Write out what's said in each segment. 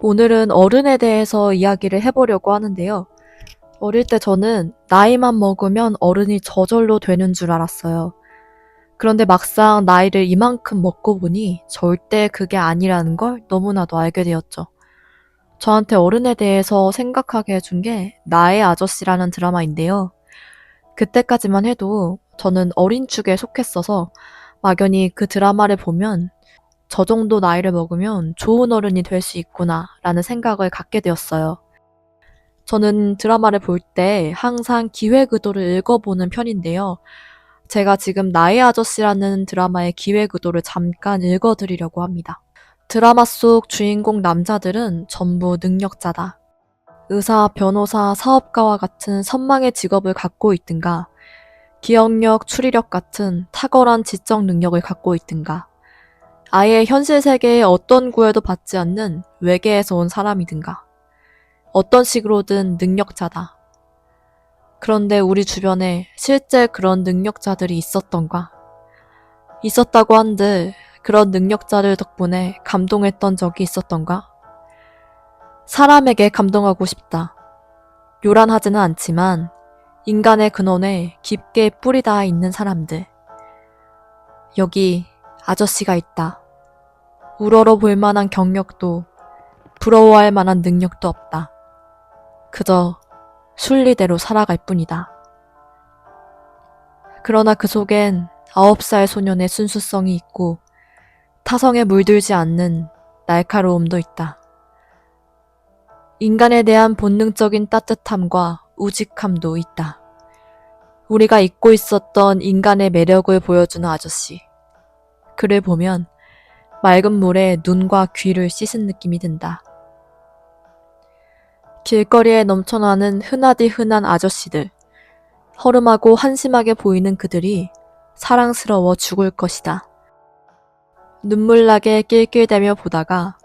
오늘은 어른에 대해서 이야기를 해보려고 하는데요. 어릴 때 저는 나이만 먹으면 어른이 저절로 되는 줄 알았어요. 그런데 막상 나이를 이만큼 먹고 보니 절대 그게 아니라는 걸 너무나도 알게 되었죠. 저한테 어른에 대해서 생각하게 해준 게 나의 아저씨라는 드라마인데요. 그때까지만 해도 저는 어린 축에 속했어서 막연히 그 드라마를 보면 저 정도 나이를 먹으면 좋은 어른이 될 수 있구나 라는 생각을 갖게 되었어요. 저는 드라마를 볼 때 항상 기획 의도를 읽어보는 편인데요. 제가 지금 나의 아저씨라는 드라마의 기획 의도를 잠깐 읽어드리려고 합니다. 드라마 속 주인공 남자들은 전부 능력자다. 의사, 변호사, 사업가와 같은 선망의 직업을 갖고 있든가, 기억력, 추리력 같은 탁월한 지적 능력을 갖고 있든가, 아예 현실 세계의 어떤 구애도 받지 않는 외계에서 온 사람이든가, 어떤 식으로든 능력자다. 그런데 우리 주변에 실제 그런 능력자들이 있었던가? 있었다고 한들 그런 능력자들 덕분에 감동했던 적이 있었던가? 사람에게 감동하고 싶다. 요란하지는 않지만 인간의 근원에 깊게 뿌리 닿아 있는 사람들. 여기 아저씨가 있다. 우러러 볼 만한 경력도 부러워할 만한 능력도 없다. 그저 순리대로 살아갈 뿐이다. 그러나 그 속엔 9살 소년의 순수성이 있고 타성에 물들지 않는 날카로움도 있다. 인간에 대한 본능적인 따뜻함과 우직함도 있다. 우리가 잊고 있었던 인간의 매력을 보여주는 아저씨. 그를 보면 맑은 물에 눈과 귀를 씻은 느낌이 든다. 길거리에 넘쳐나는 흔하디 흔한 아저씨들. 허름하고 한심하게 보이는 그들이 사랑스러워 죽을 것이다. 눈물나게 낄낄대며 보다가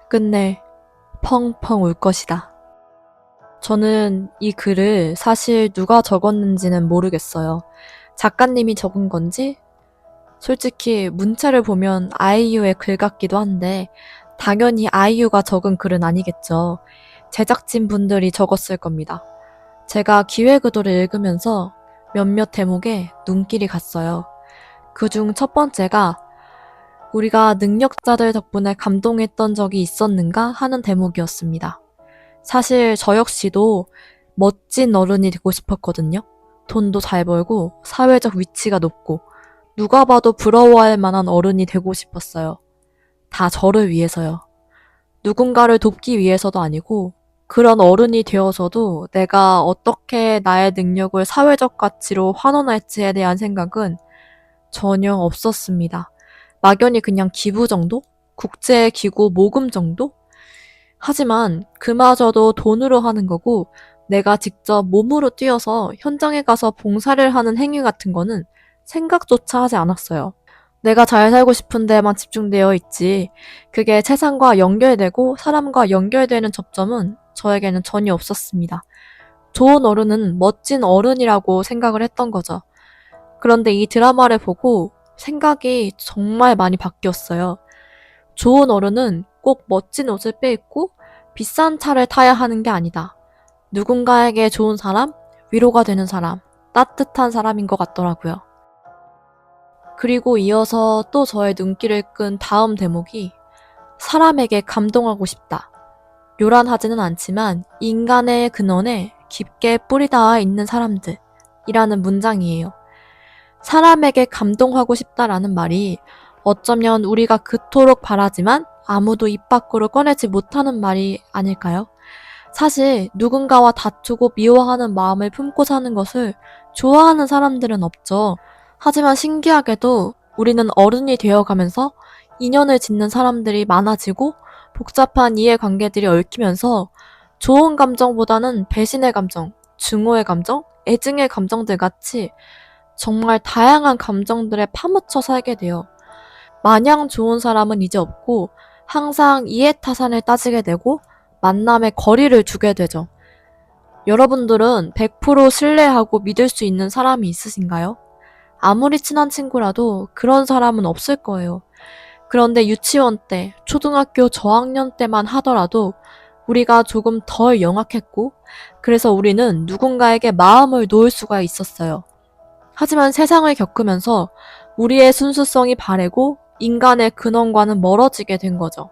끝내 펑펑 울 것이다. 저는 이 글을 사실 누가 적었는지는 모르겠어요. 작가님이 적은 건지? 솔직히 문체를 보면 아이유의 글 같기도 한데 당연히 아이유가 적은 글은 아니겠죠. 제작진 분들이 적었을 겁니다. 제가 기획 의도를 읽으면서 몇몇 대목에 눈길이 갔어요. 그중 첫 번째가 우리가 능력자들 덕분에 감동했던 적이 있었는가 하는 대목이었습니다. 사실 저 역시도 멋진 어른이 되고 싶었거든요. 돈도 잘 벌고 사회적 위치가 높고 누가 봐도 부러워할 만한 어른이 되고 싶었어요. 다 저를 위해서요. 누군가를 돕기 위해서도 아니고 그런 어른이 되어서도 내가 어떻게 나의 능력을 사회적 가치로 환원할지에 대한 생각은 전혀 없었습니다. 막연히 그냥 기부 정도? 국제기구 모금 정도? 하지만 그마저도 돈으로 하는 거고 내가 직접 몸으로 뛰어서 현장에 가서 봉사를 하는 행위 같은 거는 생각조차 하지 않았어요. 내가 잘 살고 싶은 데만 집중되어 있지 그게 세상과 연결되고 사람과 연결되는 접점은 저에게는 전혀 없었습니다. 좋은 어른은 멋진 어른이라고 생각을 했던 거죠. 그런데 이 드라마를 보고 생각이 정말 많이 바뀌었어요. 좋은 어른은 꼭 멋진 옷을 빼입고 비싼 차를 타야 하는 게 아니다. 누군가에게 좋은 사람, 위로가 되는 사람, 따뜻한 사람인 것 같더라고요. 그리고 이어서 또 저의 눈길을 끈 다음 대목이 사람에게 감동하고 싶다. 요란하지는 않지만 인간의 근원에 깊게 뿌리 닿아 있는 사람들이라는 문장이에요. 사람에게 감동하고 싶다라는 말이 어쩌면 우리가 그토록 바라지만 아무도 입 밖으로 꺼내지 못하는 말이 아닐까요? 사실 누군가와 다투고 미워하는 마음을 품고 사는 것을 좋아하는 사람들은 없죠. 하지만 신기하게도 우리는 어른이 되어가면서 인연을 짓는 사람들이 많아지고 복잡한 이해관계들이 얽히면서 좋은 감정보다는 배신의 감정, 증오의 감정, 애증의 감정들 같이 정말 다양한 감정들에 파묻혀 살게 돼요. 마냥 좋은 사람은 이제 없고 항상 이해타산을 따지게 되고 만남에 거리를 두게 되죠. 여러분들은 100% 신뢰하고 믿을 수 있는 사람이 있으신가요? 아무리 친한 친구라도 그런 사람은 없을 거예요. 그런데 유치원 때, 초등학교 저학년 때만 하더라도 우리가 조금 덜 영악했고, 그래서 우리는 누군가에게 마음을 놓을 수가 있었어요. 하지만 세상을 겪으면서 우리의 순수성이 바래고 인간의 근원과는 멀어지게 된 거죠.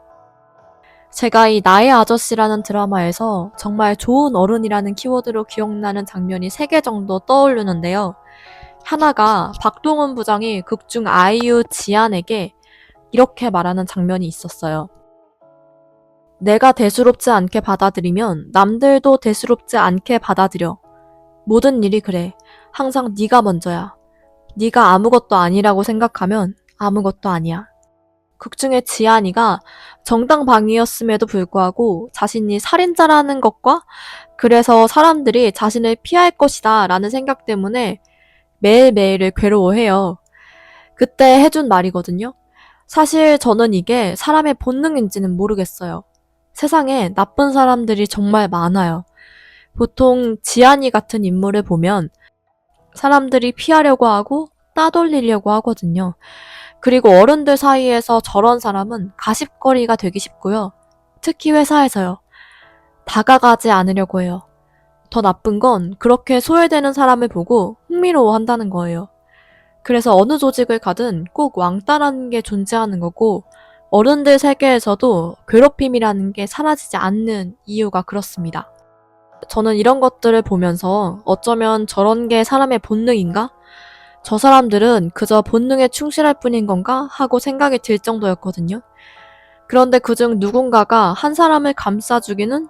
제가 이 나의 아저씨라는 드라마에서 정말 좋은 어른이라는 키워드로 기억나는 장면이 3개 정도 떠오르는데요. 하나가 박동원 부장이 극중 아이유 지안에게 이렇게 말하는 장면이 있었어요. 내가 대수롭지 않게 받아들이면 남들도 대수롭지 않게 받아들여. 모든 일이 그래. 항상 네가 먼저야. 네가 아무것도 아니라고 생각하면 아무것도 아니야. 극중의 지안이가 정당방위였음에도 불구하고 자신이 살인자라는 것과 그래서 사람들이 자신을 피할 것이다 라는 생각 때문에 매일매일을 괴로워해요. 그때 해준 말이거든요. 사실 저는 이게 사람의 본능인지는 모르겠어요. 세상에 나쁜 사람들이 정말 많아요. 보통 지안이 같은 인물을 보면 사람들이 피하려고 하고 따돌리려고 하거든요. 그리고 어른들 사이에서 저런 사람은 가십거리가 되기 쉽고요. 특히 회사에서요. 다가가지 않으려고 해요. 더 나쁜 건 그렇게 소외되는 사람을 보고 흥미로워한다는 거예요. 그래서 어느 조직을 가든 꼭 왕따라는 게 존재하는 거고 어른들 세계에서도 괴롭힘이라는 게 사라지지 않는 이유가 그렇습니다. 저는 이런 것들을 보면서 어쩌면 저런 게 사람의 본능인가? 저 사람들은 그저 본능에 충실할 뿐인 건가? 하고 생각이 들 정도였거든요. 그런데 그중 누군가가 한 사람을 감싸주기는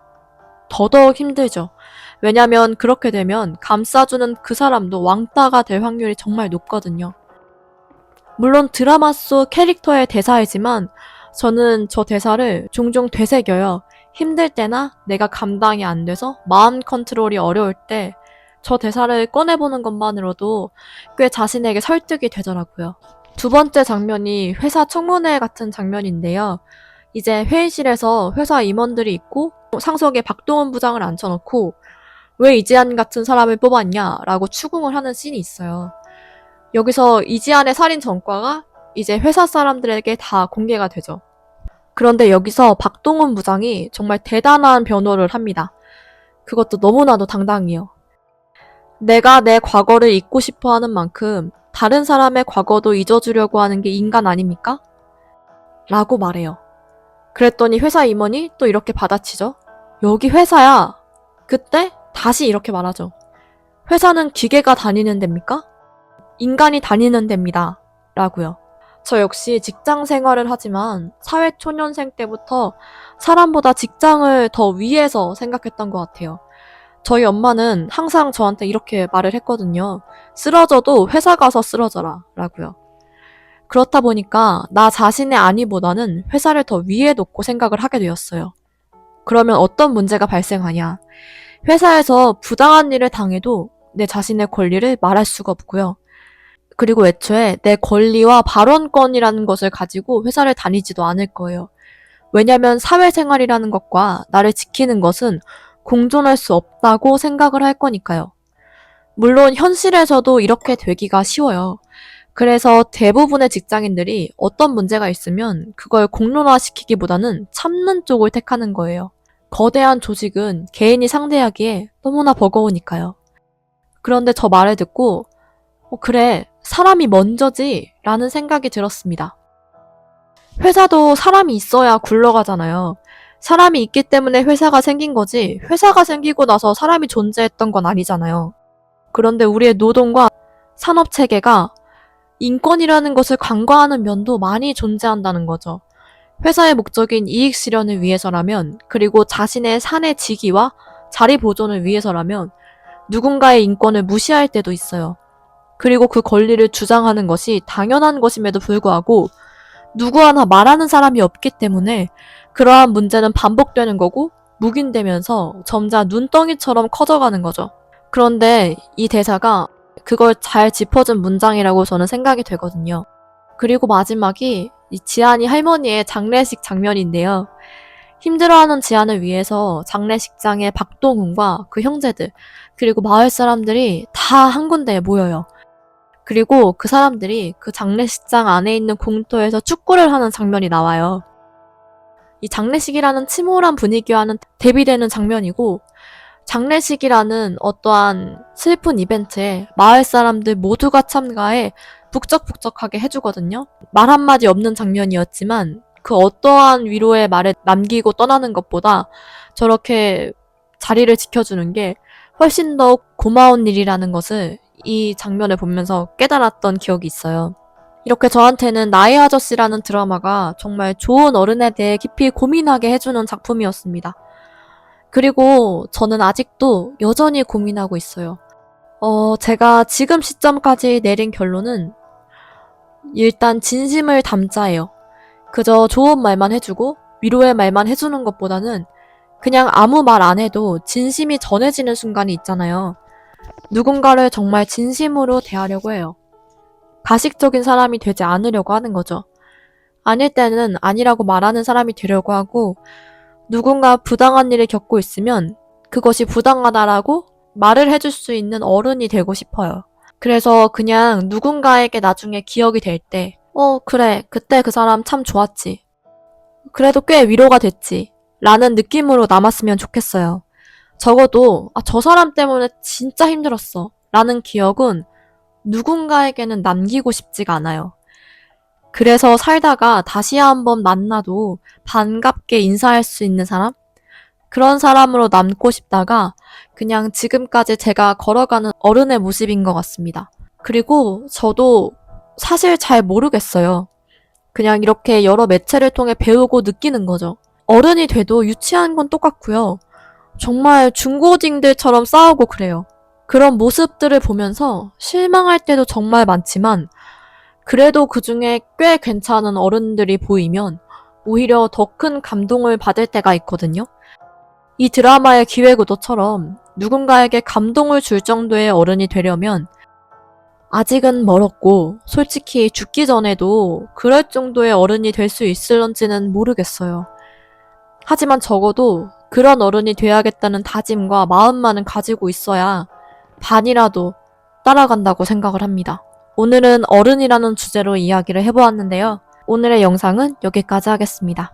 더더욱 힘들죠. 왜냐면 그렇게 되면 감싸주는 그 사람도 왕따가 될 확률이 정말 높거든요. 물론 드라마 속 캐릭터의 대사이지만 저는 저 대사를 종종 되새겨요. 힘들 때나 내가 감당이 안 돼서 마음 컨트롤이 어려울 때 저 대사를 꺼내보는 것만으로도 꽤 자신에게 설득이 되더라고요. 두 번째 장면이 회사 청문회 같은 장면인데요. 이제 회의실에서 회사 임원들이 있고 상석에 박동원 부장을 앉혀놓고 왜 이지한 같은 사람을 뽑았냐 라고 추궁을 하는 씬이 있어요. 여기서 이지한의 살인 전과가 이제 회사 사람들에게 다 공개가 되죠. 그런데 여기서 박동원 부장이 정말 대단한 변호를 합니다. 그것도 너무나도 당당해요. 내가 내 과거를 잊고 싶어 하는 만큼 다른 사람의 과거도 잊어주려고 하는 게 인간 아닙니까? 라고 말해요. 그랬더니 회사 임원이 또 이렇게 받아치죠. 여기 회사야. 그때 다시 이렇게 말하죠. 회사는 기계가 다니는 데입니까? 인간이 다니는 데입니다. 라고요. 저 역시 직장 생활을 하지만 사회초년생 때부터 사람보다 직장을 더 위에서 생각했던 것 같아요. 저희 엄마는 항상 저한테 이렇게 말을 했거든요. 쓰러져도 회사 가서 쓰러져라 라고요. 그렇다 보니까 나 자신의 안위보다는 회사를 더 위에 놓고 생각을 하게 되었어요. 그러면 어떤 문제가 발생하냐. 회사에서 부당한 일을 당해도 내 자신의 권리를 말할 수가 없고요. 그리고 애초에 내 권리와 발언권이라는 것을 가지고 회사를 다니지도 않을 거예요. 왜냐면 사회생활이라는 것과 나를 지키는 것은 공존할 수 없다고 생각을 할 거니까요. 물론 현실에서도 이렇게 되기가 쉬워요. 그래서 대부분의 직장인들이 어떤 문제가 있으면 그걸 공론화시키기보다는 참는 쪽을 택하는 거예요. 거대한 조직은 개인이 상대하기에 너무나 버거우니까요. 그런데 저 말을 듣고 그래, 사람이 먼저지 라는 생각이 들었습니다. 회사도 사람이 있어야 굴러가잖아요. 사람이 있기 때문에 회사가 생긴 거지 회사가 생기고 나서 사람이 존재했던 건 아니잖아요. 그런데 우리의 노동과 산업체계가 인권이라는 것을 간과하는 면도 많이 존재한다는 거죠. 회사의 목적인 이익 실현을 위해서라면 그리고 자신의 사내 직위와 자리 보존을 위해서라면 누군가의 인권을 무시할 때도 있어요. 그리고 그 권리를 주장하는 것이 당연한 것임에도 불구하고 누구 하나 말하는 사람이 없기 때문에 그러한 문제는 반복되는 거고 묵인되면서 점차 눈덩이처럼 커져가는 거죠. 그런데 이 대사가 그걸 잘 짚어준 문장이라고 저는 생각이 되거든요. 그리고 마지막이 이 지안이 할머니의 장례식 장면인데요. 힘들어하는 지안을 위해서 장례식장에 박동훈과 그 형제들 그리고 마을 사람들이 다 한 군데에 모여요. 그리고 그 사람들이 그 장례식장 안에 있는 공터에서 축구를 하는 장면이 나와요. 이 장례식이라는 침울한 분위기와는 대비되는 장면이고, 장례식이라는 어떠한 슬픈 이벤트에 마을 사람들 모두가 참가해 북적북적하게 해주거든요. 말 한마디 없는 장면이었지만 그 어떠한 위로의 말을 남기고 떠나는 것보다 저렇게 자리를 지켜주는 게 훨씬 더 고마운 일이라는 것을 이 장면을 보면서 깨달았던 기억이 있어요. 이렇게 저한테는 나의 아저씨라는 드라마가 정말 좋은 어른에 대해 깊이 고민하게 해주는 작품이었습니다. 그리고 저는 아직도 여전히 고민하고 있어요. 제가 지금 시점까지 내린 결론은 일단 진심을 담자예요. 그저 좋은 말만 해주고 위로의 말만 해주는 것보다는 그냥 아무 말 안 해도 진심이 전해지는 순간이 있잖아요. 누군가를 정말 진심으로 대하려고 해요. 가식적인 사람이 되지 않으려고 하는 거죠. 아닐 때는 아니라고 말하는 사람이 되려고 하고, 누군가 부당한 일을 겪고 있으면 그것이 부당하다라고 말을 해줄 수 있는 어른이 되고 싶어요. 그래서 그냥 누군가에게 나중에 기억이 될 때, 그래, 그때 그 사람 참 좋았지. 그래도 꽤 위로가 됐지. 라는 느낌으로 남았으면 좋겠어요. 적어도, 저 사람 때문에 진짜 힘들었어. 라는 기억은 누군가에게는 남기고 싶지가 않아요. 그래서 살다가 다시 한번 만나도 반갑게 인사할 수 있는 사람? 그런 사람으로 남고 싶다가 그냥 지금까지 제가 걸어가는 어른의 모습인 것 같습니다. 그리고 저도 사실 잘 모르겠어요. 그냥 이렇게 여러 매체를 통해 배우고 느끼는 거죠. 어른이 돼도 유치한 건 똑같고요. 정말 중고딩들처럼 싸우고 그래요. 그런 모습들을 보면서 실망할 때도 정말 많지만 그래도 그 중에 꽤 괜찮은 어른들이 보이면 오히려 더 큰 감동을 받을 때가 있거든요. 이 드라마의 기획의도처럼 누군가에게 감동을 줄 정도의 어른이 되려면 아직은 멀었고 솔직히 죽기 전에도 그럴 정도의 어른이 될 수 있을런지는 모르겠어요. 하지만 적어도 그런 어른이 돼야겠다는 다짐과 마음만은 가지고 있어야 반이라도 따라간다고 생각을 합니다. 오늘은 어른이라는 주제로 이야기를 해보았는데요. 오늘의 영상은 여기까지 하겠습니다.